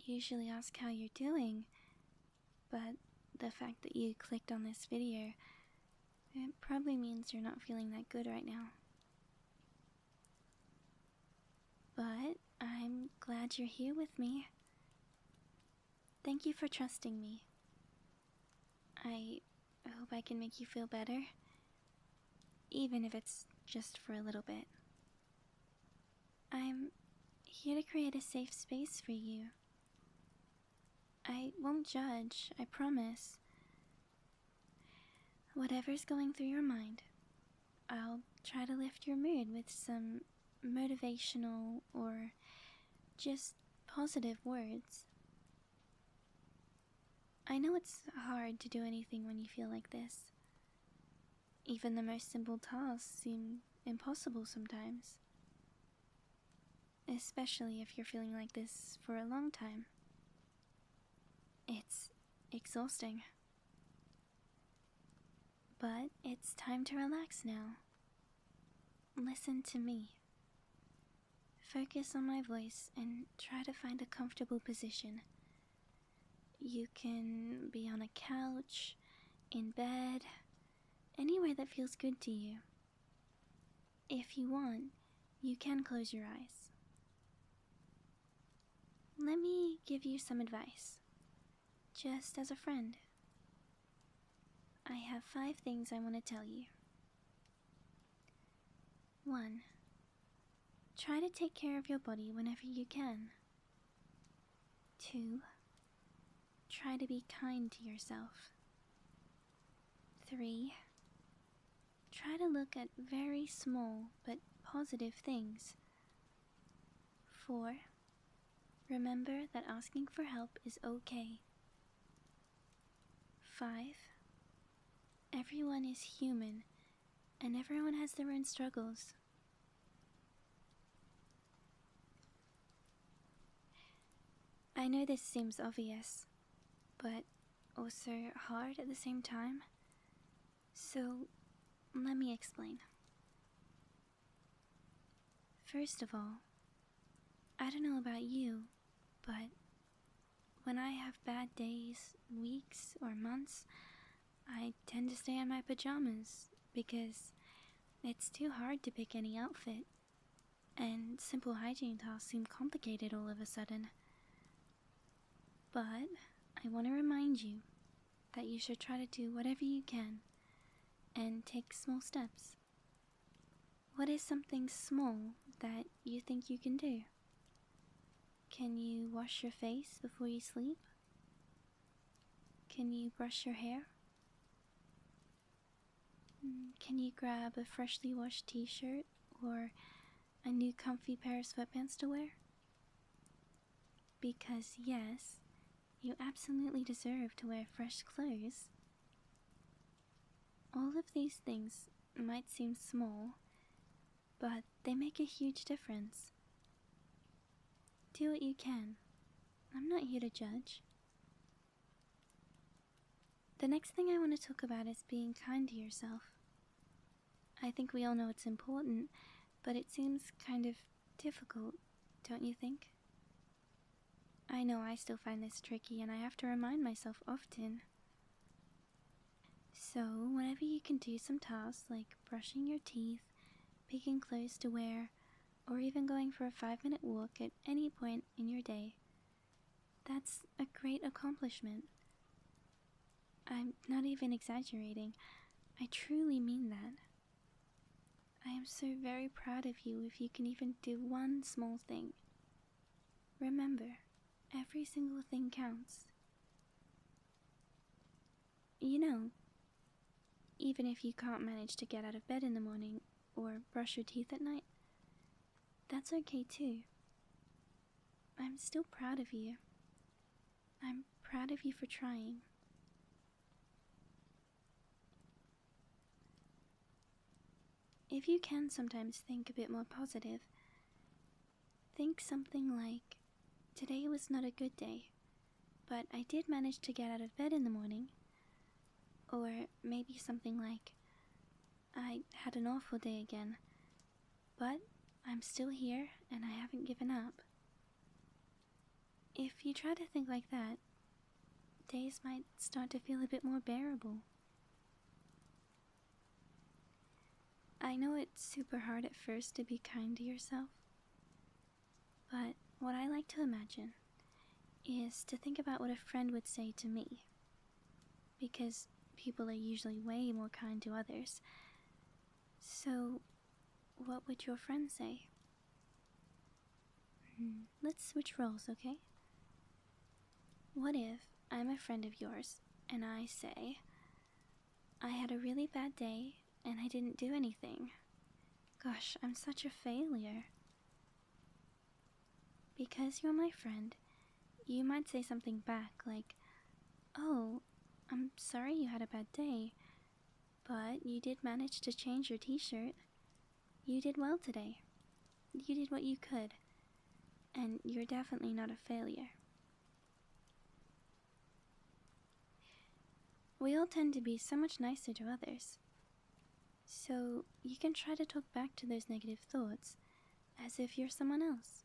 usually ask how you're doing, but the fact that you clicked on this video, it probably means you're not feeling that good right now. But I'm glad you're here with me. Thank you for trusting me. I hope I can make you feel better, even if it's just for a little bit. I'm here to create a safe space for you. I won't judge, I promise. Whatever's going through your mind, I'll try to lift your mood with some motivational or just positive words. I know it's hard to do anything when you feel like this. Even the most simple tasks seem impossible sometimes. Especially if you're feeling like this for a long time. It's exhausting. But it's time to relax now. Listen to me. Focus on my voice and try to find a comfortable position. You can be on a couch, in bed, anywhere that feels good to you. If you want, you can close your eyes. Let me give you some advice, just as a friend. I have 5 things I want to tell you. 1. Try to take care of your body whenever you can. 2. Try to be kind to yourself. 3. Try to look at very small but positive things. 4. Remember that asking for help is okay. 5. Everyone is human, and everyone has their own struggles. I know this seems obvious, but also hard at the same time. So, let me explain. First of all, I don't know about you, but when I have bad days, weeks, or months, I tend to stay in my pajamas because it's too hard to pick any outfit, and simple hygiene tasks seem complicated all of a sudden. But I want to remind you that you should try to do whatever you can and take small steps. What is something small that you think you can do? Can you wash your face before you sleep? Can you brush your hair? Can you grab a freshly washed t-shirt or a new comfy pair of sweatpants to wear? Because yes, you absolutely deserve to wear fresh clothes. All of these things might seem small, but they make a huge difference. Do what you can. I'm not here to judge. The next thing I want to talk about is being kind to yourself. I think we all know it's important, but it seems kind of difficult, don't you think? I know I still find this tricky and I have to remind myself often. So, whenever you can do some tasks like brushing your teeth, picking clothes to wear, or even going for a 5-minute walk at any point in your day, that's a great accomplishment. I'm not even exaggerating. I truly mean that. I am so very proud of you if you can even do one small thing. Remember, every single thing counts. You know, even if you can't manage to get out of bed in the morning or brush your teeth at night, that's okay too. I'm still proud of you. I'm proud of you for trying. If you can sometimes think a bit more positive, think something like, today was not a good day, but I did manage to get out of bed in the morning. Or maybe something like, I had an awful day again, but I'm still here and I haven't given up. if you try to think like that, days might start to feel a bit more bearable. I know it's super hard at first to be kind to yourself, but what I like to imagine is to think about what a friend would say to me, because people are usually way more kind to others. So, what would your friend say? Let's switch roles, okay? What if I'm a friend of yours and I say, I had a really bad day and I didn't do anything. Gosh, I'm such a failure. Because you're my friend, you might say something back like, oh, I'm sorry you had a bad day, but you did manage to change your t-shirt. You did well today. You did what you could, and you're definitely not a failure. We all tend to be so much nicer to others. So you can try to talk back to those negative thoughts as if you're someone else.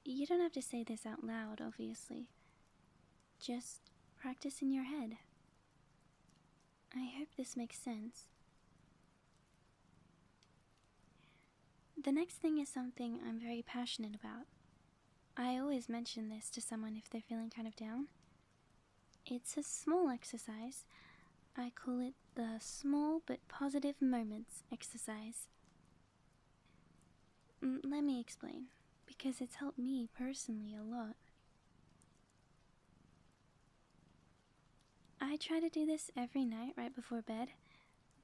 You don't have to say this out loud, obviously. Just practice in your head. I hope this makes sense. The next thing is something I'm very passionate about. I always mention this to someone if they're feeling kind of down. It's a small exercise. I call it the small but positive moments exercise. Let me explain, because it's helped me personally a lot. I try to do this every night right before bed,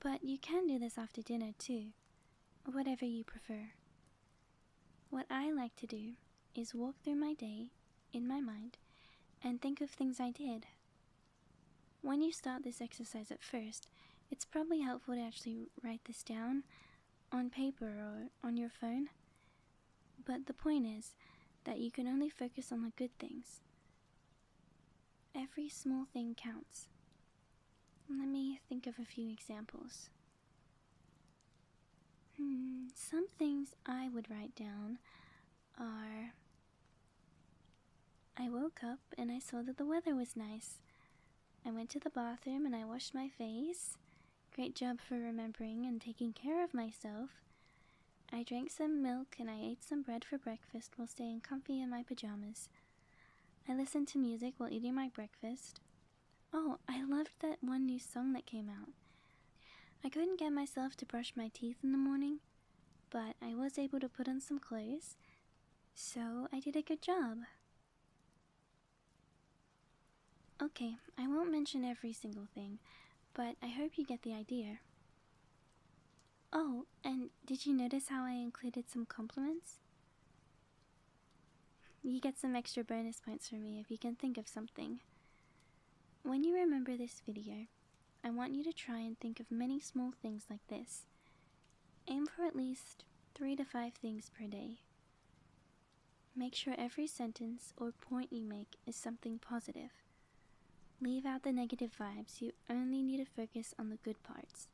but you can do this after dinner too, whatever you prefer. What I like to do is walk through my day in my mind and think of things I did. When you start this exercise at first, it's probably helpful to actually write this down on paper or on your phone. But the point is that you can only focus on the good things. Every small thing counts. Let me think of a few examples. Some things I would write down are, I woke up and I saw that the weather was nice. I went to the bathroom and I washed my face. Great job for remembering and taking care of myself. I drank some milk and I ate some bread for breakfast while staying comfy in my pajamas. I listened to music while eating my breakfast. Oh, I loved that one new song that came out. I couldn't get myself to brush my teeth in the morning, but I was able to put on some clothes, so I did a good job. Okay, I won't mention every single thing, but I hope you get the idea. Oh, and did you notice how I included some compliments? You get some extra bonus points from me if you can think of something. When you remember this video, I want you to try and think of many small things like this. Aim for at least 3 to 5 things per day. Make sure every sentence or point you make is something positive. Leave out the negative vibes. You only need to focus on the good parts.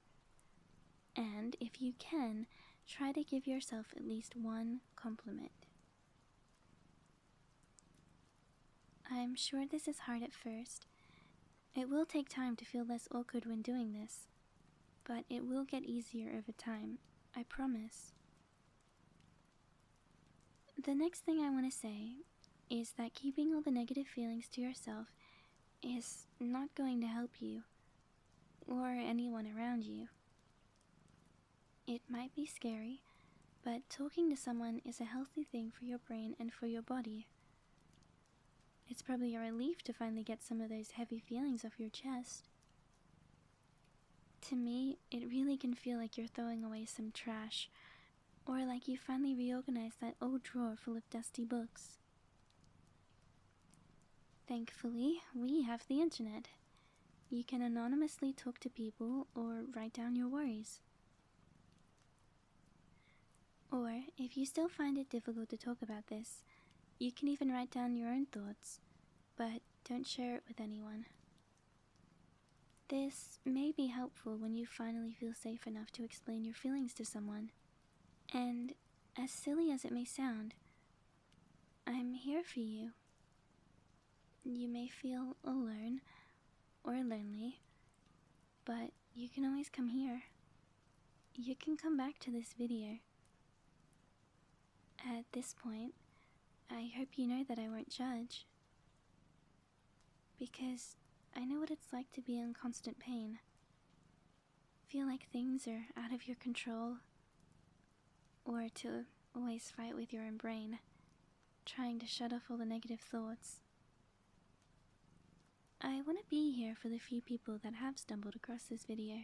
And if you can, try to give yourself at least one compliment. I'm sure this is hard at first. It will take time to feel less awkward when doing this, but it will get easier over time, I promise. The next thing I want to say is that keeping all the negative feelings to yourself is not going to help you or anyone around you. It might be scary, but talking to someone is a healthy thing for your brain and for your body. It's probably a relief to finally get some of those heavy feelings off your chest. To me, it really can feel like you're throwing away some trash, or like you finally reorganized that old drawer full of dusty books. Thankfully, we have the internet. You can anonymously talk to people or write down your worries. Or, if you still find it difficult to talk about this, you can even write down your own thoughts, but don't share it with anyone. This may be helpful when you finally feel safe enough to explain your feelings to someone. And, as silly as it may sound, I'm here for you. You may feel alone or lonely, but you can always come here. You can come back to this video. At this point, I hope you know that I won't judge, because I know what it's like to be in constant pain. Feel like things are out of your control, or to always fight with your own brain, trying to shut off all the negative thoughts. I want to be here for the few people that have stumbled across this video.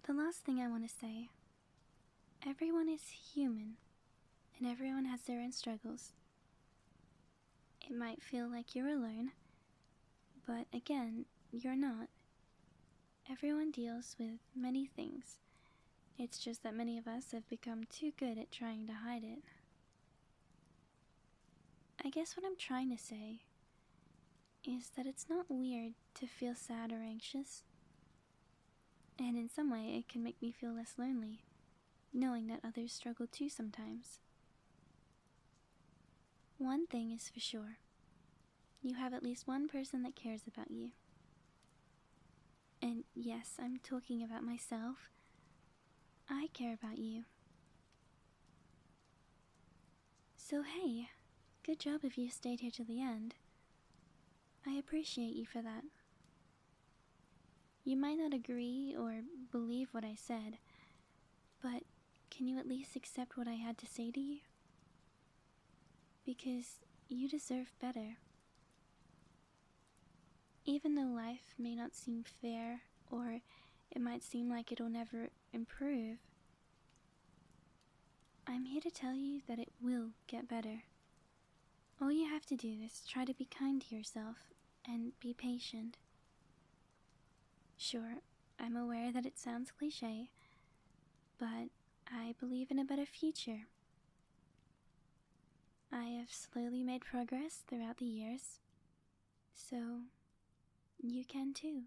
The last thing I want to say, everyone is human, and everyone has their own struggles. It might feel like you're alone, but again, you're not. Everyone deals with many things. It's just that many of us have become too good at trying to hide it. I guess what I'm trying to say is that it's not weird to feel sad or anxious. And in some way, it can make me feel less lonely, knowing that others struggle too sometimes. One thing is for sure. You have at least one person that cares about you. And yes, I'm talking about myself. I care about you. So hey, good job if you stayed here to the end. I appreciate you for that. You might not agree or believe what I said, but can you at least accept what I had to say to you? Because you deserve better. Even though life may not seem fair, or it might seem like it'll never improve, I'm here to tell you that it will get better. All you have to do is try to be kind to yourself and be patient. Sure, I'm aware that it sounds cliche, but I believe in a better future. I have slowly made progress throughout the years, so you can too.